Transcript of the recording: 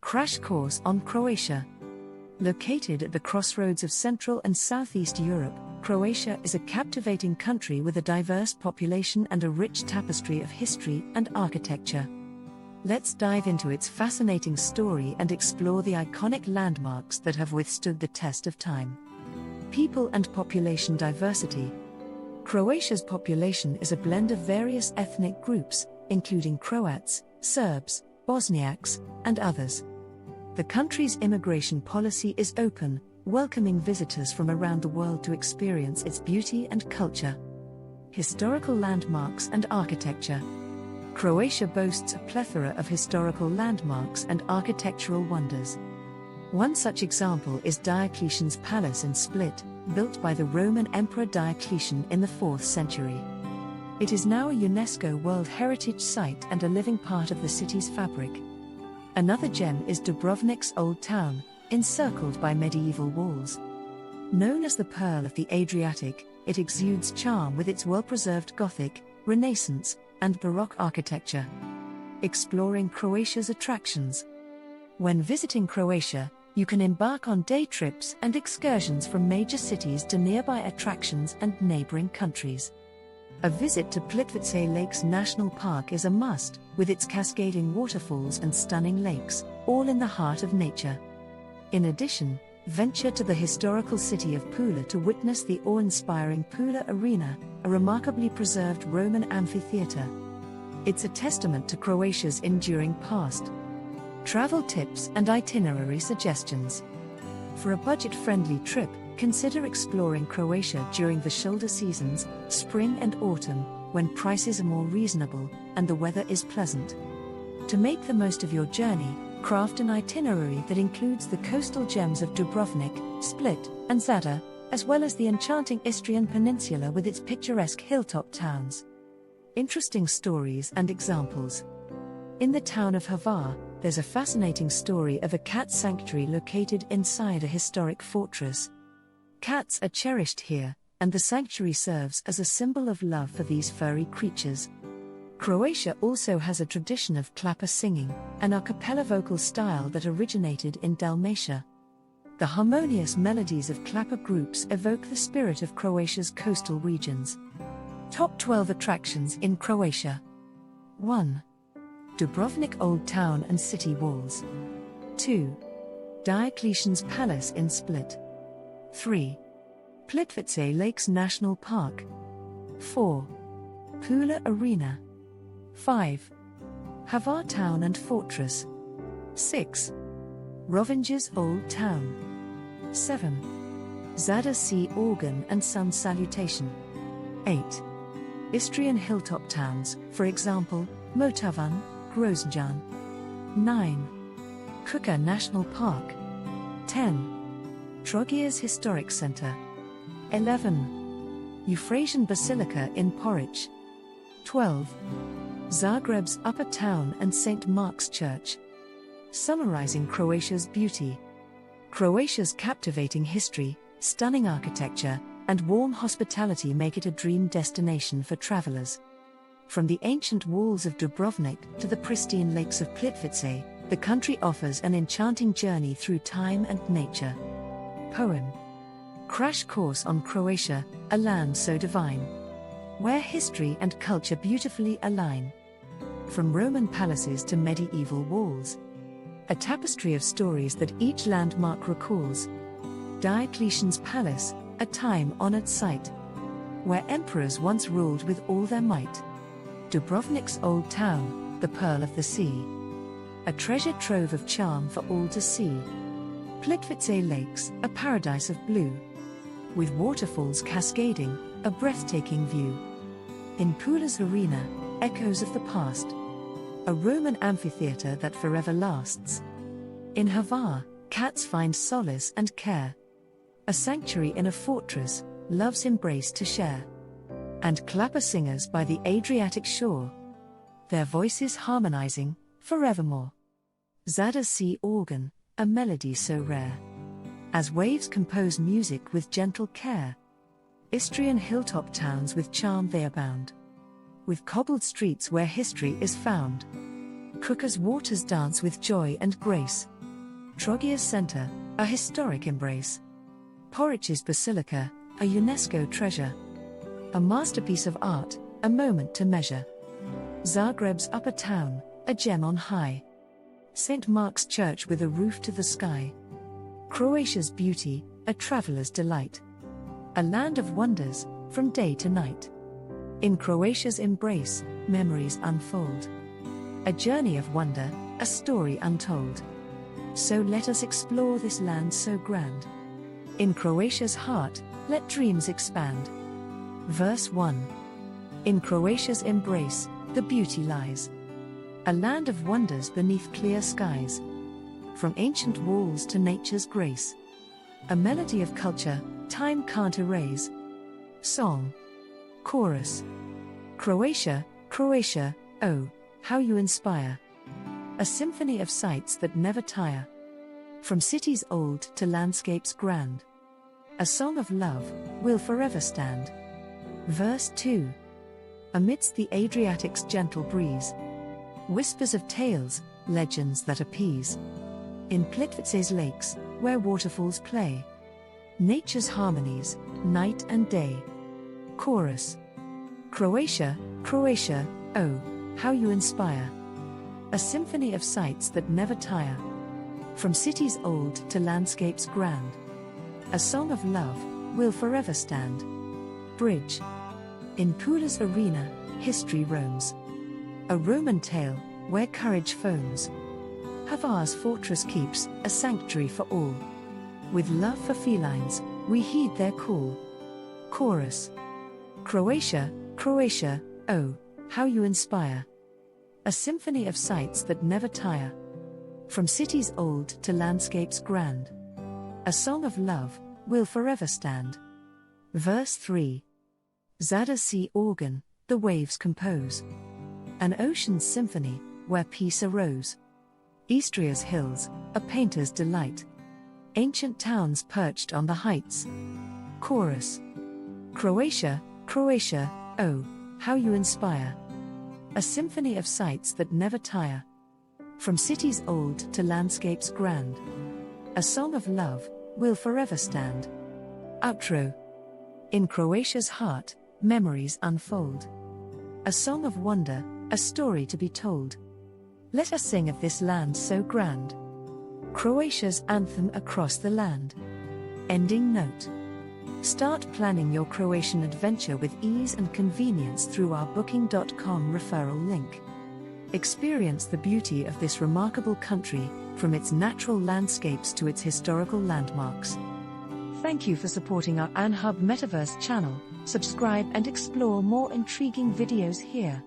Crash course on Croatia. Located at the crossroads of Central and Southeast Europe, Croatia is a captivating country with a diverse population and a rich tapestry of history and architecture. Let's dive into its fascinating story and explore the iconic landmarks that have withstood the test of time. People and population diversity. Croatia's population is a blend of various ethnic groups, including Croats, Serbs, Bosniaks, and others. The country's immigration policy is open, welcoming visitors from around the world to experience its beauty and culture. Historical landmarks and architecture. Croatia boasts a plethora of historical landmarks and architectural wonders. One such example is Diocletian's Palace in Split, built by the Roman Emperor Diocletian in the 4th century. It is now a UNESCO World Heritage Site and a living part of the city's fabric. Another gem is Dubrovnik's Old Town, encircled by medieval walls. Known as the Pearl of the Adriatic, it exudes charm with its well-preserved Gothic, Renaissance, and Baroque architecture. Exploring Croatia's attractions. When visiting Croatia, you can embark on day trips and excursions from major cities to nearby attractions and neighboring countries. A visit to Plitvice Lakes National Park is a must, with its cascading waterfalls and stunning lakes, all in the heart of nature. In addition, venture to the historical city of Pula to witness the awe-inspiring Pula Arena, a remarkably preserved Roman amphitheater. It's a testament to Croatia's enduring past. Travel tips and itinerary suggestions. For a budget-friendly trip, consider exploring Croatia during the shoulder seasons, spring and autumn, when prices are more reasonable and the weather is pleasant. To make the most of your journey, craft an itinerary that includes the coastal gems of Dubrovnik, Split, and Zadar, as well as the enchanting Istrian Peninsula with its picturesque hilltop towns. Interesting stories and examples. In the town of Hvar, there's a fascinating story of a cat sanctuary located inside a historic fortress. Cats are cherished here, and the sanctuary serves as a symbol of love for these furry creatures. Croatia also has a tradition of clapper singing, an a cappella vocal style that originated in Dalmatia. The harmonious melodies of clapper groups evoke the spirit of Croatia's coastal regions. Top 12 attractions in Croatia. 1. Dubrovnik Old Town and City Walls. 2. Diocletian's Palace in Split. 3. Plitvice Lakes National Park. 4. Pula Arena. 5. Hvar Town and Fortress. 6. Rovinj's Old Town. 7. Zadar Sea Organ and Sun Salutation. 8. Istrian Hilltop Towns, for example, Motovan, Groznjan. 9. Kuka National Park. 10. Trogia's Historic Center. 11. Euphratean Basilica in Porridge. 12. Zagreb's Upper Town and St. Mark's Church. Summarizing Croatia's beauty. Croatia's captivating history, stunning architecture, and warm hospitality make it a dream destination for travelers. From the ancient walls of Dubrovnik to the pristine lakes of Plitvice, the country offers an enchanting journey through time and nature. Poem. Crash course on Croatia, a land so divine, where history and culture beautifully align. From Roman palaces to medieval walls, a tapestry of stories that each landmark recalls. Diocletian's Palace, a time-honored site, where emperors once ruled with all their might. Dubrovnik's Old Town, the Pearl of the Sea, a treasure trove of charm for all to see. Plitvice Lakes, a paradise of blue, with waterfalls cascading, a breathtaking view. In Pula's Arena, echoes of the past, a Roman amphitheater that forever lasts. In Hvar, cats find solace and care, a sanctuary in a fortress, love's embrace to share. And clapper singers by the Adriatic shore, their voices harmonizing forevermore. Zadar Sea Organ, a melody so rare, as waves compose music with gentle care. Istrian hilltop towns with charm they abound, with cobbled streets where history is found. Kuka's waters dance with joy and grace, Trogia's Center, a historic embrace. Poric's Basilica, a UNESCO treasure. A masterpiece of art, a moment to measure. Zagreb's Upper Town, a gem on high. St. Mark's Church with a roof to the sky. Croatia's beauty, a traveler's delight. A land of wonders, from day to night. In Croatia's embrace, memories unfold. A journey of wonder, a story untold. So let us explore this land so grand. In Croatia's heart, let dreams expand. Verse 1. In Croatia's embrace, the beauty lies. A land of wonders beneath clear skies. From ancient walls to nature's grace. A melody of culture, time can't erase. Song. Chorus. Croatia, Croatia, oh, how you inspire. A symphony of sights that never tire. From cities old to landscapes grand. A song of love, will forever stand. Verse 2. Amidst the Adriatic's gentle breeze. Whispers of tales, legends that appease. In Plitvice's lakes, where waterfalls play. Nature's harmonies, night and day. Chorus. Croatia, Croatia, oh, how you inspire. A symphony of sights that never tire. From cities old to landscapes grand. A song of love, will forever stand. Bridge. In Pula's arena, history roams. A Roman tale, where courage foams. Hvar's fortress keeps, a sanctuary for all. With love for felines, we heed their call. Chorus. Croatia, Croatia, oh, how you inspire. A symphony of sights that never tire. From cities old to landscapes grand. A song of love, will forever stand. Verse 3. Zada's sea organ, the waves compose. An ocean's symphony, where peace arose. Istria's hills, a painter's delight. Ancient towns perched on the heights. Chorus. Croatia, Croatia, oh, how you inspire. A symphony of sights that never tire. From cities old to landscapes grand. A song of love, will forever stand. Outro. In Croatia's heart, memories unfold. A song of wonder, a story to be told. Let us sing of this land so grand. Croatia's anthem across the land. Ending note. Start planning your Croatian adventure with ease and convenience through our booking.com referral link. Experience the beauty of this remarkable country, from its natural landscapes to its historical landmarks. Thank you for supporting our Anhub Metaverse channel. Subscribe and explore more intriguing videos here.